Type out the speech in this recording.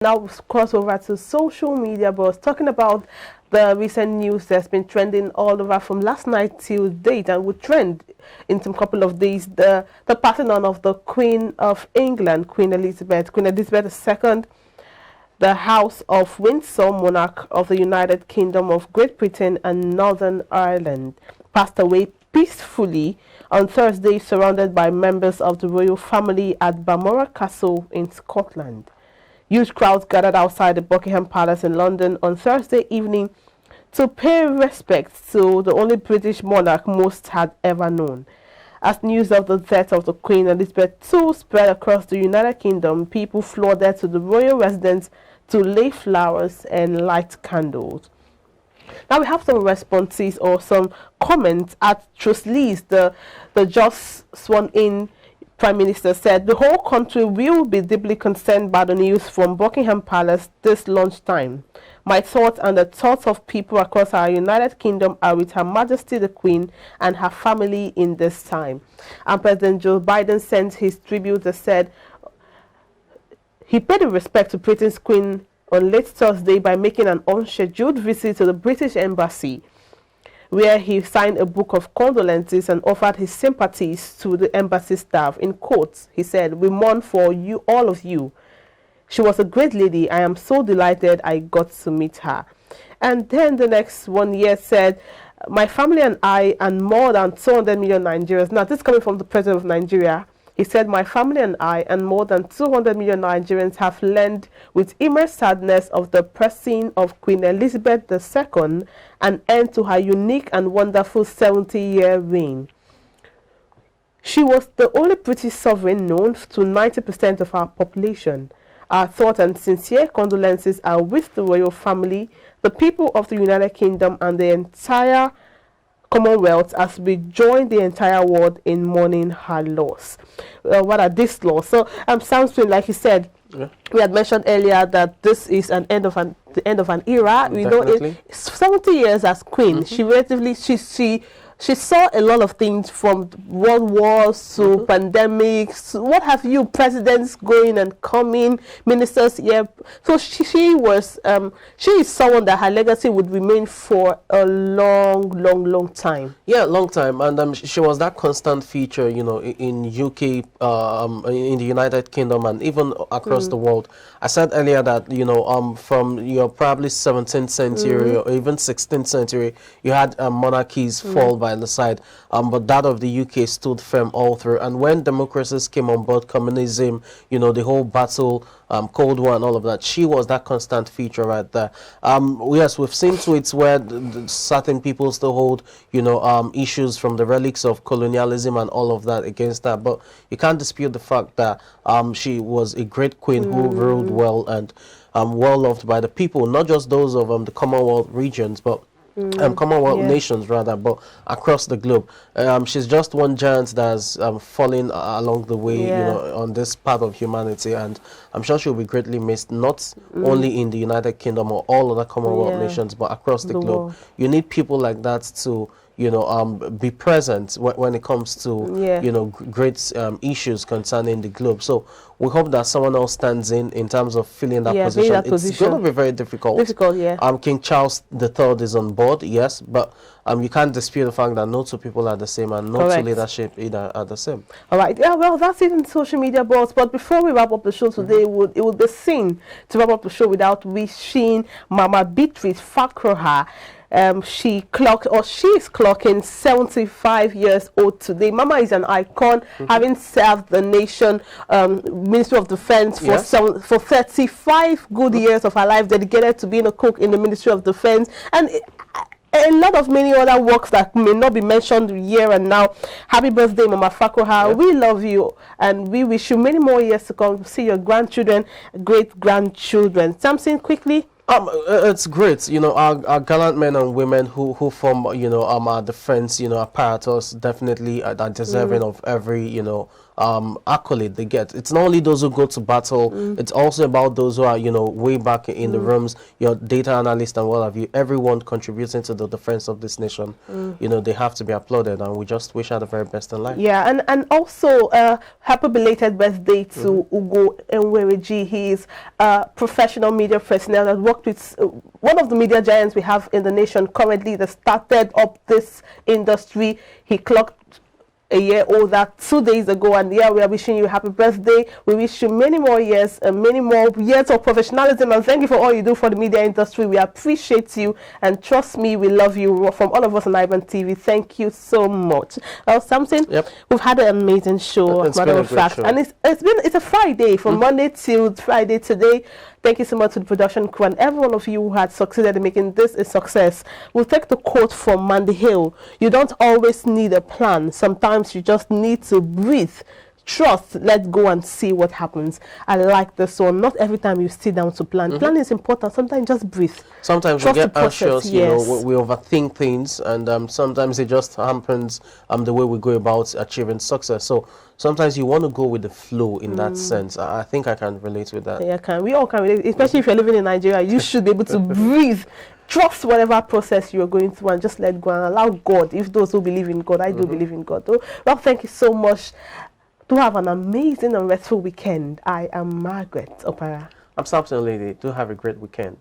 Now cross over to social media, but talking about the recent news that's been trending all over from last night till date and will trend in some couple of days. The passing on of the Queen of England, Queen Elizabeth II, the House of Windsor monarch of the United Kingdom of Great Britain and Northern Ireland, passed away peacefully on Thursday, surrounded by members of the royal family at Balmoral Castle in Scotland. Huge crowds gathered outside the Buckingham Palace in London on Thursday evening to pay respect to the only British monarch most had ever known. As news of the death of the Queen Elizabeth II spread across the United Kingdom, people flooded to the royal residence to lay flowers and light candles. Now we have some responses or some comments at Truss Lees, the just sworn-in Prime Minister said the whole country will be deeply concerned by the news from Buckingham Palace this lunchtime. My thoughts and the thoughts of people across our United Kingdom are with Her Majesty the Queen and her family in this time. And President Joe Biden sent his tribute that said he paid respect to Britain's Queen on late Thursday by making an unscheduled visit to the British Embassy, where he signed a book of condolences and offered his sympathies to the embassy staff. In quotes, he said, "We mourn for you, all of you. She was a great lady. I am so delighted I got to meet her." And then the next one here said, "My family and I and more than 200 million Nigerians." Now, this is coming from the president of Nigeria. He said, "My family and I and more than 200 million Nigerians have learned with immense sadness of the passing of Queen Elizabeth II, an end to her unique and wonderful 70-year reign. She was the only British sovereign known to 90% of our population. Our thoughts and sincere condolences are with the royal family, the people of the United Kingdom, and the entire Commonwealth as we join the entire world in mourning her loss." What are these loss? So sounds like he said, yeah. We had mentioned earlier that this is the end of an era. We know 70 years as queen. She relatively she saw a lot of things, from world wars to pandemics, what have you, presidents going and coming, ministers here. So she is someone that her legacy would remain for a long time. Yeah, long time. And she was that constant feature, in UK, in the United Kingdom, and even across the world. I said earlier that, from your probably 17th century or even 16th century, you had monarchies fall by the side, but that of the UK stood firm all through. And when democracies came on board, communism, the whole battle, Cold War and all of that, she was that constant feature right there. Yes, we've seen tweets where certain people still hold, issues from the relics of colonialism and all of that against that, but you can't dispute the fact that she was a great queen who ruled well and well loved by the people, not just those of the Commonwealth regions, but Commonwealth nations rather, but across the globe. She's just one giant that's falling along the way, on this path of humanity, and I'm sure she'll be greatly missed, not only in the United Kingdom or all other Commonwealth nations, but across the globe. World. You need people like that to be present when it comes to, great issues concerning the globe. So we hope that someone else stands in terms of filling that position. It's going to be very difficult. King Charles III is on board, yes, but you can't dispute the fact that no two people are the same and no two leadership either are the same. All right. Yeah, well, that's it in social media, boss. But before we wrap up the show today, it would be sin to wrap up the show without wishing Mama Beatrice Fakroha. She is clocking 75 years old today. Mama is an icon, having served the nation, Ministry of Defense for 35 good years of her life, dedicated to being a cook in the Ministry of Defense, and a lot of many other works that may not be mentioned here and now. Happy birthday, Mama Fakroha. We love you, and we wish you many more years to come. See your grandchildren, great-grandchildren. Something quickly. It's great, our gallant men and women who form, our defense, apparatus definitely are deserving of every, accolade they get. It's not only those who go to battle, it's also about those who are, you know, way back in the rooms, your data analyst and what have you, everyone contributing to the defense of this nation. You know, they have to be applauded, and we just wish her the very best in life. Yeah, and also happy belated birthday to Ugo Enwereji. He is a professional media personnel that worked with one of the media giants we have in the nation currently that started up this industry. He clocked a year older 2 days ago, and yeah, we are wishing you a happy birthday. We wish you many more years and many more years of professionalism, and thank you for all you do for the media industry. We appreciate you, and trust me, we love you. From all of us on iBrandTV, thank you so much. Well, something, we've had an amazing show, as a matter of fact, and it's a Friday, from Monday till Friday today. Thank you so much to the production crew and every one of you who had succeeded in making this a success. We'll take the quote from Mandy Hill. You don't always need a plan. Sometimes you just need to breathe. Trust, let go and see what happens. I like this one. Not every time you sit down to plan. Planning is important. Sometimes just breathe. Sometimes we get anxious, you know, we overthink things, and sometimes it just happens the way we go about achieving success. So sometimes you want to go with the flow in that sense. I think I can relate with that. Yeah, we all can relate, especially if you're living in Nigeria. You should be able to breathe. Trust whatever process you're going through and just let go and allow God. If those who believe in God, I do believe in God. Well, thank you so much. Do have an amazing and restful weekend. I am Margaret Opara. I'm Samson Lady. Do have a great weekend.